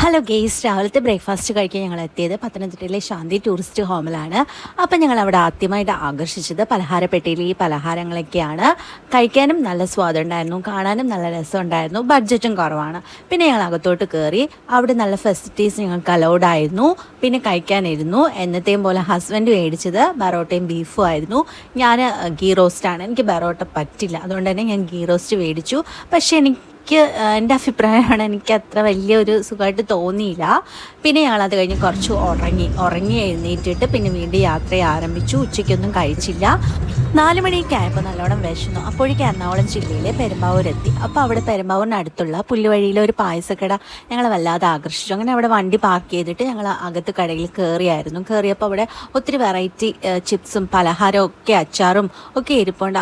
Hello guys, രാവിലത്തെ breakfast കഴിക്കാൻ ഞങ്ങൾ എത്തിയത് പത്തനംതിട്ടയിലെ ശാന്തി ടൂറിസ്റ്റ് ഹോമിലാണ്. അപ്പം ഞങ്ങൾ അവിടെ ആദ്യമായിട്ട് ആകർഷിച്ചത് പലഹാരപ്പെട്ടിയിൽ ഈ പലഹാരങ്ങളൊക്കെയാണ്. കഴിക്കാനും നല്ല സ്വാദുണ്ടായിരുന്നു, കാണാനും നല്ല രസമുണ്ടായിരുന്നു, ബഡ്ജറ്റും കുറവാണ്. പിന്നെ ഞങ്ങൾ അകത്തോട്ട് കയറി, അവിടെ നല്ല ഫെസിലിറ്റീസ് ഞങ്ങൾക്ക് അലൗഡ് ആയിരുന്നു. പിന്നെ കഴിക്കാനിരുന്നു. എന്നത്തെയും പോലെ ഹസ്ബൻഡ് മേടിച്ചത് ബറോട്ടയും ബീഫും ആയിരുന്നു. ഞാൻ ഗീ റോസ്റ്റാണ്, എനിക്ക് ബറോട്ട പറ്റില്ല, അതുകൊണ്ട് തന്നെ ഞാൻ ഗീ റോസ്റ്റ് മേടിച്ചു. പക്ഷേ എൻ്റെ അഭിപ്രായമാണ്, എനിക്ക് അത്ര വലിയൊരു സുഖമായിട്ട് തോന്നിയില്ല. പിന്നെ ഞങ്ങളത് കഴിഞ്ഞ് കുറച്ച് ഉറങ്ങി എഴുന്നേറ്റിട്ട് പിന്നെ വീണ്ടും യാത്ര ആരംഭിച്ചു. ഉച്ചയ്ക്കൊന്നും കഴിച്ചില്ല. 4 മണിയൊക്കെ ആയപ്പോൾ നല്ലോണം വിശന്നു. അപ്പോഴേക്കും എറണാകുളം ജില്ലയിലെ പെരുമ്പാവൂരെത്തി. അപ്പോൾ അവിടെ പെരുമ്പാവൂരിനടുത്തുള്ള പുല്ലുവഴിയിലെ ഒരു പായസക്കട ഞങ്ങളെ വല്ലാതെ ആകർഷിച്ചു. അങ്ങനെ അവിടെ വണ്ടി പാർക്ക് ചെയ്തിട്ട് ഞങ്ങൾ അകത്ത് കടയിൽ കയറിയപ്പോൾ അവിടെ ഒത്തിരി വെറൈറ്റി ചിപ്സും പലഹാരവും ഒക്കെ അച്ചാറും ഒക്കെ ഇരിപ്പുണ്ട്.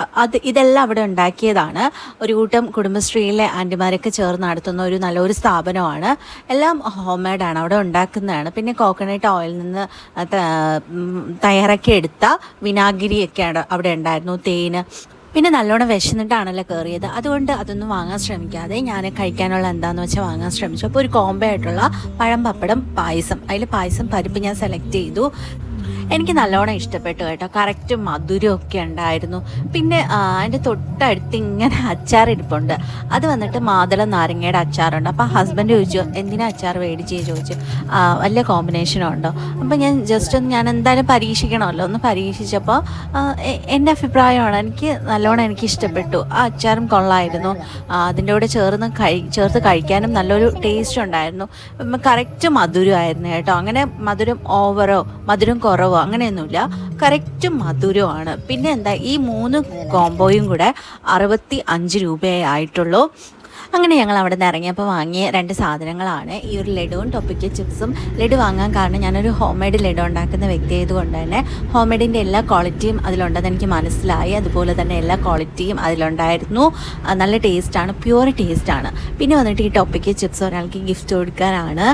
ഇതെല്ലാം അവിടെ ഉണ്ടാക്കിയതാണ്. ഒരു കൂട്ടം കുടുംബശ്രീയിലെ ആൻറ്റിമാരൊക്കെ ചേർന്ന് നടത്തുന്ന ഒരു നല്ലൊരു സ്ഥാപനമാണ്. എല്ലാം ഹോം മെയ്ഡാണ്, അവിടെ ഉണ്ടാക്കുന്നതാണ്. പിന്നെ കോക്കനട്ട് ഓയിൽ നിന്ന് തയ്യാറാക്കി എടുത്ത വിനാഗിരിയൊക്കെയാണ് അവിടെ ഉണ്ടായിരുന്നു, തേന്. പിന്നെ നല്ലോണം വിശന്നിട്ടാണല്ലോ കയറിയത്, അതുകൊണ്ട് അതൊന്നും വാങ്ങാൻ ശ്രമിക്കാതെ ഞാൻ കഴിക്കാനുള്ള എന്താണെന്ന് വെച്ചാൽ വാങ്ങാൻ ശ്രമിച്ചു. അപ്പോൾ ഒരു കോംബോ ആയിട്ടുള്ള പഴം, പപ്പടം, പായസം, അതിൽ പായസം പരിപ്പ് ഞാൻ സെലക്ട് ചെയ്തു. എനിക്ക് നല്ലോണം ഇഷ്ടപ്പെട്ടു കേട്ടോ. കറക്റ്റ് മധുരമൊക്കെ ഉണ്ടായിരുന്നു. പിന്നെ അതിൻ്റെ തൊട്ടടുത്ത് ഇങ്ങനെ അച്ചാറിരിപ്പുണ്ട്. അത് വന്നിട്ട് മാതള നാരങ്ങയുടെ അച്ചാറുണ്ട്. അപ്പോൾ ഹസ്ബൻഡ് ചോദിച്ചു എന്തിനാ അച്ചാർ മേടിച്ചേ ചോദിച്ചു. വലിയ കോമ്പിനേഷനുണ്ടോ? അപ്പോൾ ഞാൻ എന്തായാലും പരീക്ഷിക്കണമല്ലോ. ഒന്ന് പരീക്ഷിച്ചപ്പോൾ എൻ്റെ അഭിപ്രായമാണ്, എനിക്ക് ഇഷ്ടപ്പെട്ടു. ആ അച്ചാറും കൊള്ളായിരുന്നു. അതിൻ്റെ കൂടെ ചേർത്ത് കഴിക്കാനും നല്ലൊരു ടേസ്റ്റ് ഉണ്ടായിരുന്നു. കറക്റ്റ് മധുരമായിരുന്നു കേട്ടോ. അങ്ങനെ മധുരം ഓവറോ മധുരം കുറവോ അങ്ങനെയൊന്നുമില്ല, കറക്റ്റ് മധുരമാണ്. പിന്നെ എന്താ, ഈ 3 കോംബോയും കൂടെ 65 രൂപയേ ആയിട്ടുള്ളൂ. അങ്ങനെ ഞങ്ങൾ അവിടെ നിന്ന് ഇറങ്ങിയപ്പോൾ വാങ്ങിയ 2 സാധനങ്ങളാണ് ഈ ഒരു ലഡുവും ടൊപ്പിക്കോ ചിപ്സും. ലഡു വാങ്ങാൻ കാരണം ഞാനൊരു ഹോം മെയ്ഡ് ലഡു ഉണ്ടാക്കുന്ന വ്യക്തി ആയതുകൊണ്ട് തന്നെ ഹോം മെയ്ഡിൻ്റെ എല്ലാ ക്വാളിറ്റിയും അതിലുണ്ടെന്ന് എനിക്ക് മനസ്സിലായി. അതുപോലെ തന്നെ എല്ലാ ക്വാളിറ്റിയും അതിലുണ്ടായിരുന്നു. നല്ല ടേസ്റ്റാണ്, പ്യുവർ ടേസ്റ്റാണ്. പിന്നെ വന്നിട്ട് ഈ ടൊപ്പിക്കോ ചിപ്സ് ഒരാൾക്ക് ഗിഫ്റ്റ് കൊടുക്കാനാണ്.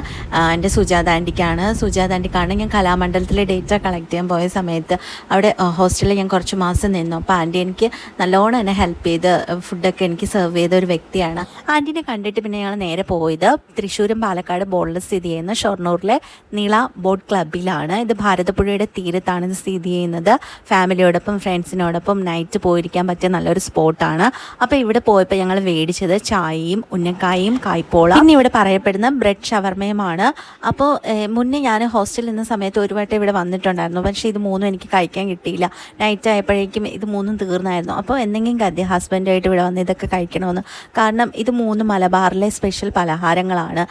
എൻ്റെ സുജാത ആൻറ്റിക്കാണ്. ഞാൻ കലാമണ്ഡലത്തിലെ ഡേറ്റ കളക്ട് ചെയ്യാൻ പോയ സമയത്ത് അവിടെ ഹോസ്റ്റലിൽ ഞാൻ കുറച്ച് മാസം നിന്നു. അപ്പോൾ ആൻറ്റി എനിക്ക് നല്ലോണം എന്നെ ഹെൽപ്പ് ചെയ്ത് ഫുഡൊക്കെ എനിക്ക് സെർവ് ചെയ്ത ഒരു വ്യക്തിയാണ്. ആൻറ്റിനെ കണ്ടിട്ട് പിന്നെ ഞങ്ങൾ നേരെ പോയത് തൃശ്ശൂരും പാലക്കാട് ബോർഡറിൽ സ്ഥിതി ചെയ്യുന്ന ഷൊർണൂറിലെ നീള ബോട്ട് ക്ലബ്ബിലാണ്. ഇത് ഭാരതപ്പുഴയുടെ തീരത്താണ് ഇത് സ്ഥിതി ചെയ്യുന്നത്. ഫാമിലിയോടൊപ്പം ഫ്രണ്ട്സിനോടൊപ്പം നൈറ്റ് പോയിരിക്കാൻ പറ്റിയ നല്ലൊരു സ്പോട്ടാണ്. അപ്പോൾ ഇവിടെ പോയപ്പോൾ ഞങ്ങൾ മേടിച്ചത് ചായയും ഉന്നക്കായും കായ്പോള, പിന്നെ ഇവിടെ പറയപ്പെടുന്ന ബ്രെഡ് ഷവർമയുമാണ്. അപ്പോൾ മുന്നേ ഞാൻ ഹോസ്റ്റലിൽ നിന്ന സമയത്ത് ഒരു വട്ടം ഇവിടെ വന്നിട്ടുണ്ടായിരുന്നു. പക്ഷേ ഇത് 3 എനിക്ക് കഴിക്കാൻ കിട്ടിയില്ല. നൈറ്റ് ആയപ്പോഴേക്കും ഇത് 3 തീർന്നായിരുന്നു. അപ്പോൾ എന്തെങ്കിലും കരുതി ഹസ്ബൻഡായിട്ട് ഇവിടെ വന്ന് ഇതൊക്കെ കഴിക്കണമെന്ന്. കാരണം ഇത് 3 മലബാറിലെ സ്പെഷ്യൽ പലഹാരങ്ങളാണ്.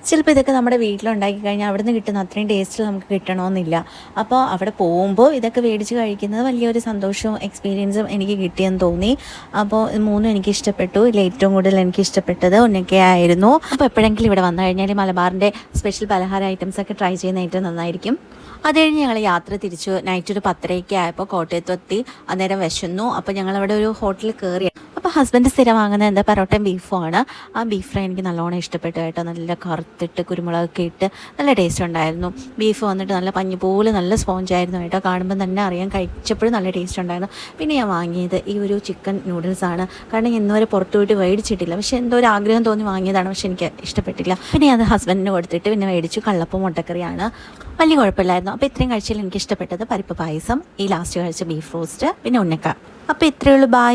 ചിലപ്പോൾ ഇതൊക്കെ നമ്മുടെ വീട്ടിലുണ്ടാക്കി കഴിഞ്ഞാൽ അവിടെ നിന്ന് കിട്ടുന്ന അത്രയും ടേസ്റ്റിൽ നമുക്ക് കിട്ടണമെന്നില്ല. അപ്പോൾ അവിടെ പോകുമ്പോൾ ഇതൊക്കെ മേടിച്ച് കഴിക്കുന്നത് വലിയൊരു സന്തോഷവും എക്സ്പീരിയൻസും എനിക്ക് കിട്ടിയെന്ന് തോന്നി. അപ്പോൾ 3 എനിക്ക് ഇഷ്ടപ്പെട്ടു. ഇതിൽ ഏറ്റവും കൂടുതൽ എനിക്ക് ഇഷ്ടപ്പെട്ടത് ഉന്നക്കയായിരുന്നു. അപ്പോൾ എപ്പോഴെങ്കിലും ഇവിടെ വന്നു കഴിഞ്ഞാൽ മലബാറിൻ്റെ സ്പെഷ്യൽ പലഹാര ഐറ്റംസൊക്കെ ട്രൈ ചെയ്യുന്ന ഏറ്റവും നന്നായിരിക്കും. അത് കഴിഞ്ഞ് ഞങ്ങൾ യാത്ര തിരിച്ചു. നൈറ്റ് ഒരു 10:30 ആയപ്പോൾ കോട്ടയത്തെത്തി. അന്നേരം വിശന്നു. അപ്പോൾ ഞങ്ങളവിടെ ഒരു ഹോട്ടലിൽ കയറി. അപ്പോൾ ഹസ്ബൻഡ് സ്ഥിരം വാങ്ങുന്നത് എന്താ, പൊറോട്ടയും ബീഫും ആണ്. ആ ബീഫ് ഫ്രൈ എനിക്ക് നല്ലോണം ഇഷ്ടപ്പെട്ടു കേട്ടോ. നല്ല കറുത്തിട്ട് കുരുമുളകൊക്കെ ഇട്ട് നല്ല ടേസ്റ്റ് ഉണ്ടായിരുന്നു. ബീഫ് വന്നിട്ട് നല്ല പഞ്ഞി പോലെ നല്ല സ്പോഞ്ചായിരുന്നു കേട്ടോ. കാണുമ്പോൾ തന്നെ അറിയാൻ, കഴിച്ചപ്പോഴും നല്ല ടേസ്റ്റ് ഉണ്ടായിരുന്നു. പിന്നെ ഞാൻ വാങ്ങിയത് ഈ ഒരു ചിക്കൻ നൂഡിൽസാണ്. കാരണം ഇന്നുവരെ പുറത്തു പോയിട്ട് മേടിച്ചിട്ടില്ല. പക്ഷേ എന്തോ ഒരു ആഗ്രഹം തോന്നി വാങ്ങിയതാണ്. പക്ഷേ എനിക്ക് ഇഷ്ടപ്പെട്ടില്ല. പിന്നെ അത് ഹസ്ബൻഡിന് കൊടുത്തിട്ട് പിന്നെ മേടിച്ചു കള്ളപ്പം മുട്ടക്കറിയാണ്. വലിയ കുഴപ്പമില്ലായിരുന്നു. അപ്പോൾ ഇത്രയും കഴിച്ചതിൽ എനിക്ക് ഇഷ്ടപ്പെട്ടത് പരിപ്പ് പായസം, ഈ ലാസ്റ്റ് കഴിച്ച ബീഫ് റോസ്റ്റ്, പിന്നെ ഉന്നക്ക. അപ്പോൾ ഇത്രയേ ഉള്ളൂ. ബായ്.